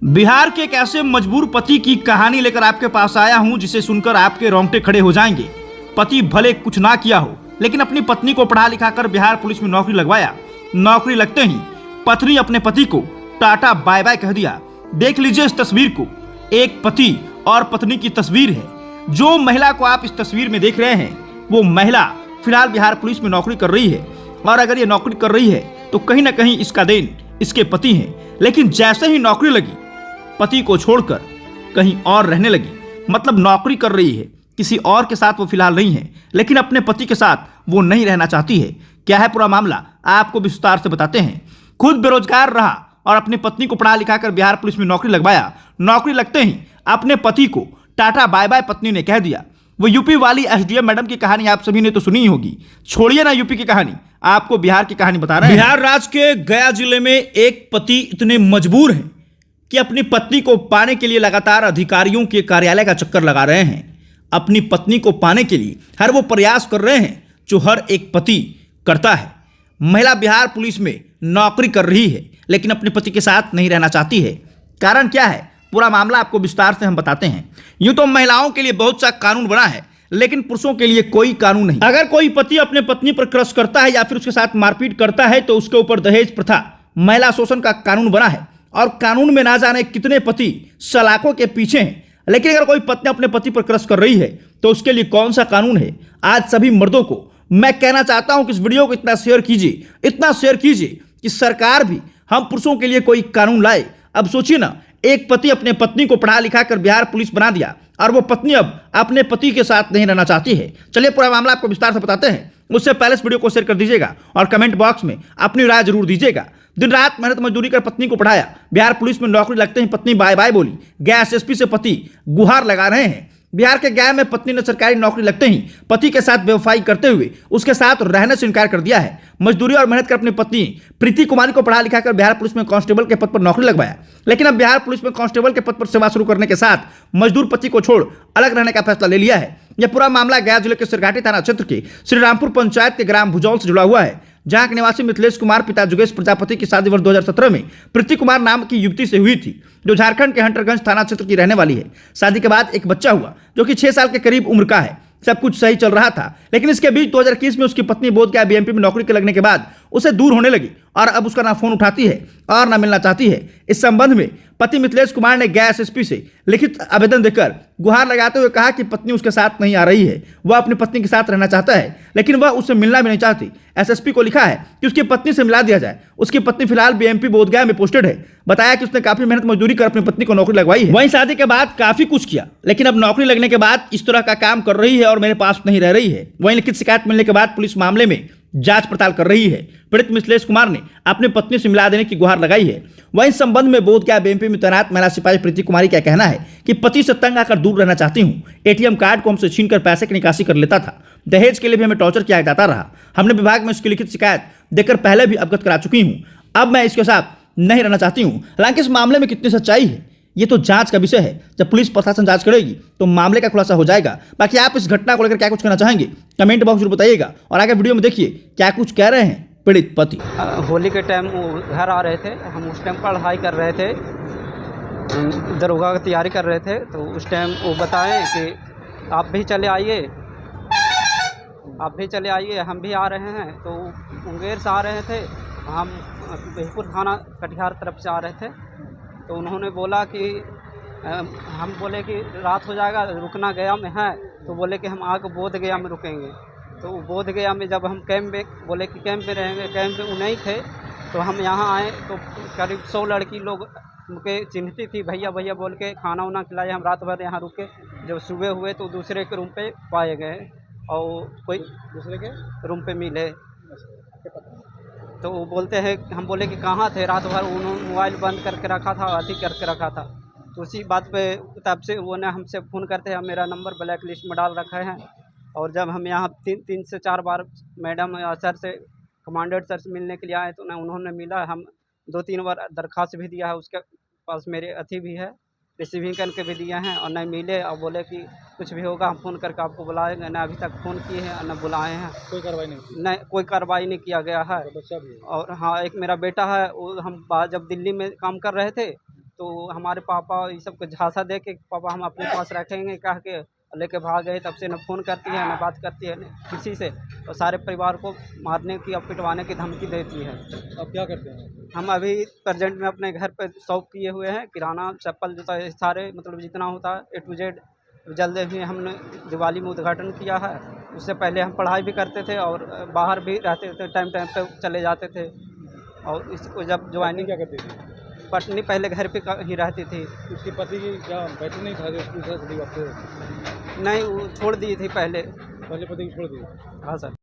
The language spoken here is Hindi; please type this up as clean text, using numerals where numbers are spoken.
बिहार के एक ऐसे मजबूर पति की कहानी लेकर आपके पास आया हूं जिसे सुनकर आपके रोंगटे खड़े हो जाएंगे। पति भले कुछ ना किया हो, लेकिन अपनी पत्नी को पढ़ा लिखाकर बिहार पुलिस में नौकरी लगवाया। नौकरी लगते ही पत्नी अपने पति को टाटा बाय बाय कह दिया। देख लीजिए इस तस्वीर को, एक पति और पत्नी की तस्वीर है। जो महिला को आप इस तस्वीर में देख रहे हैं वो महिला फिलहाल बिहार पुलिस में नौकरी कर रही है, और अगर ये नौकरी कर रही है तो कहीं ना कहीं इसका देन इसके पति हैं। लेकिन जैसे ही नौकरी लगी, पति को छोड़कर कहीं और रहने लगी। मतलब नौकरी कर रही है, किसी और के साथ वो फिलहाल नहीं है, लेकिन अपने पति के साथ वो नहीं रहना चाहती है। क्या है पूरा मामला, आपको विस्तार से बताते हैं। खुद बेरोजगार रहा और अपनी पत्नी को पढ़ा लिखा कर बिहार पुलिस में नौकरी लगवाया। नौकरी लगते ही अपने पति को टाटा बाय बाय पत्नी ने कह दिया। वो यूपी वाली एसडीएम मैडम की कहानी आप सभी ने तो सुनी ही होगी। छोड़िए ना यूपी की कहानी, आपको बिहार की कहानी बता रहे हैं। बिहार राज्य के गया जिले में एक पति इतने मजबूर हैं कि अपनी पत्नी को पाने के लिए लगातार अधिकारियों के कार्यालय का चक्कर लगा रहे हैं। अपनी पत्नी को पाने के लिए हर वो प्रयास कर रहे हैं जो हर एक पति करता है। महिला बिहार पुलिस में नौकरी कर रही है, लेकिन अपने पति के साथ नहीं रहना चाहती है। कारण क्या है, पूरा मामला आपको विस्तार से हम बताते हैं। यूं तो महिलाओं के लिए बहुत सा कानून बना है, लेकिन पुरुषों के लिए कोई कानून नहीं। अगर कोई पति अपने पत्नी पर क्रश करता है या फिर उसके साथ मारपीट करता है तो उसके ऊपर दहेज प्रथा, महिला शोषण का कानून बना है। और कानून में ना जाने कितने पति सलाखों के पीछे हैं। लेकिन अगर कोई पत्नी अपने पति पर क्रश कर रही है तो उसके लिए कौन सा कानून है। आज सभी मर्दों को मैं कहना चाहता हूं कि इस वीडियो को इतना शेयर कीजिए कि सरकार भी हम पुरुषों के लिए कोई कानून लाए। अब सोचिए ना, एक पति अपने पत्नी को पढ़ा लिखा कर बिहार पुलिस बना दिया और वो पत्नी अब अपने पति के साथ नहीं रहना चाहती है। चलिए पूरा मामला आपको विस्तार से बताते हैं। उससे पहले इस वीडियो को शेयर कर दीजिएगा और कमेंट बॉक्स में अपनी राय जरूर दीजिएगा। दिन रात मेहनत मजदूरी कर पत्नी को पढ़ाया, बिहार पुलिस में नौकरी लगते ही पत्नी बाय बाय बोली। गया एसएसपी से पति गुहार लगा रहे हैं। बिहार के गया में पत्नी ने सरकारी नौकरी लगते ही पति के साथ बेवफाई करते हुए उसके साथ रहने से इनकार कर दिया है। मजदूरी और मेहनत कर अपनी पत्नी प्रीति कुमारी को पढ़ा लिखा कर बिहार पुलिस में कांस्टेबल के पद पर नौकरी लगवाया। लेकिन अब बिहार पुलिस में कांस्टेबल के पद पर सेवा शुरू करने के साथ मजदूर पति को छोड़ अलग रहने का फैसला ले लिया है। यह पूरा मामला गया जिले के सिरघाटी थाना क्षेत्र के श्रीरामपुर पंचायत के ग्राम भुजौल से जुड़ा हुआ है, जहां के निवासी मिथिलेश कुमार पिता जुगेश प्रजापति की शादी वर्ष 2017 में प्रीति कुमार नाम की युवती से हुई थी, जो झारखंड के हंटरगंज थाना क्षेत्र की रहने वाली है। शादी के बाद एक बच्चा हुआ जो कि 6 साल के करीब उम्र का है। सब कुछ सही चल रहा था, लेकिन इसके बीच 2021 में उसकी पत्नी बोधगया बीएमपी में नौकरी के लगने के बाद उसे दूर होने लगी और अब उसका ना फोन उठाती है और ना मिलना चाहती है। इस संबंध में पति मिथिलेश कुमार ने गया एसएसपी से लिखित आवेदन देकर गुहार लगाते हुए कहा कि पत्नी उसके साथ नहीं आ रही है। वह अपनी पत्नी के साथ रहना चाहता है, लेकिन वह उससे मिलना भी नहीं चाहती। एसएसपी को लिखा है कि उसकी पत्नी से मिला दिया जाए। उसकी पत्नी फिलहाल बीएमपी बोधगया में पोस्टेड है। बताया कि उसने काफी मेहनत मजदूरी कर अपनी पत्नी को नौकरी लगवाई है। वहीं शादी के बाद काफी कुछ किया, लेकिन अब नौकरी लगने के बाद इस तरह का काम कर रही है और मेरे पास नहीं रह रही है। वहीं लिखित शिकायत मिलने के बाद पुलिस मामले में जांच पड़ताल कर रही है। पीड़ित मिथिलेश कुमार ने अपनी पत्नी से मिला देने की गुहार लगाई है। वहीं संबंध में बोधगया बीएमपी में तैनात महिला सिपाही प्रीति कुमारी का कहना है कि पति से तंग आकर दूर रहना चाहती हूँ। एटीएम कार्ड को हमसे छीनकर पैसे की निकासी कर लेता था। दहेज के लिए भी हमें टॉर्चर किया जाता रहा। हमने विभाग में उसकी लिखित शिकायत देकर पहले भी अवगत करा चुकी हूँ। अब मैं इसके साथ नहीं रहना चाहती हूँ। हालांकि इस मामले में कितनी सच्चाई है ये तो जांच का विषय है। जब पुलिस प्रशासन जांच करेगी तो मामले का खुलासा हो जाएगा। बाकी आप इस घटना को लेकर क्या कुछ कहना चाहेंगे, कमेंट बॉक्स में बताइएगा और आगे वीडियो में देखिए क्या कुछ कह रहे हैं पीड़ित पति। होली के टाइम वो घर आ रहे थे, हम उस टाइम पढ़ाई कर रहे थे, दरोगा की तैयारी कर रहे थे। तो उस टाइम वो बताएं कि आप भी चले आइए, हम भी आ रहे हैं। तो मुंगेर से आ रहे थे, हम बिहपुर थाना कटिहार तरफ से आ रहे थे। तो उन्होंने बोला कि हम बोले कि रात हो जाएगा, रुकना गया में है। तो बोले कि हम आके बोध गया में रुकेंगे। तो बोध गया में जब हम कैंप में बोले कि कैंप में रहेंगे, कैंप में वो नहीं थे। तो हम यहाँ आए तो करीब 100 लड़की लोग उनके चिन्हती थी, भैया भैया बोल के खाना वाना खिलाए। हम रात भर यहाँ रुके। जब सुबह हुए तो दूसरे के रूम पे पाए गए और कोई दूसरे के रूम पे मिले। तो वो बोलते हैं, हम बोले कि कहाँ थे रात भर। उन्होंने मोबाइल बंद करके रखा था, अति करके रखा था। तो उसी बात पे तब से वो ने हमसे फ़ोन करते हैं, मेरा नंबर ब्लैक लिस्ट में डाल रखे हैं। और जब हम यहाँ 3 से 4 बार मैडम या सर से, कमांडेंट सर से मिलने के लिए आए तो ना उन्होंने मिला। हम 2-3 बार दरख्वास्त भी दिया है, उसके पास मेरे अथी भी है, रिसीविंग करके भी दिए हैं और नहीं मिले। और बोले कि कुछ भी होगा हम फ़ोन करके आपको बुलाएंगे। ना अभी तक फ़ोन किए हैं और न बुलाए हैं। कोई कार्रवाई नहीं किया गया है। और हाँ, एक मेरा बेटा है, वो हम जब दिल्ली में काम कर रहे थे तो हमारे पापा ये सब को झांसा दे के पापा हम अपने पास रखेंगे कह के लेके भाग गए। तब से न फ़ोन करती है न बात करती है न किसी से, और सारे परिवार को मारने की और पिटवाने की धमकी देती है। अब क्या करते हैं? हम अभी प्रेजेंट में अपने घर पे शॉप किए हुए हैं, किराना चप्पल जूता ये सारे मतलब जितना होता है A to Z। जल्द ही हमने दिवाली में उद्घाटन किया है। उससे पहले हम पढ़ाई भी करते थे और बाहर भी रहते थे, टाइम टाइम पे चले जाते थे। और इसको जब ज्वाइनिंग क्या करती थी? पत्नी पहले घर पे ही रहती थी। उसके पति की क्या बेटे नहीं था जो स्कूल से छुट्टी वापस? नहीं, वो छोड़ दी थी पहले। पहले पति की छोड़ दी? हाँ सर।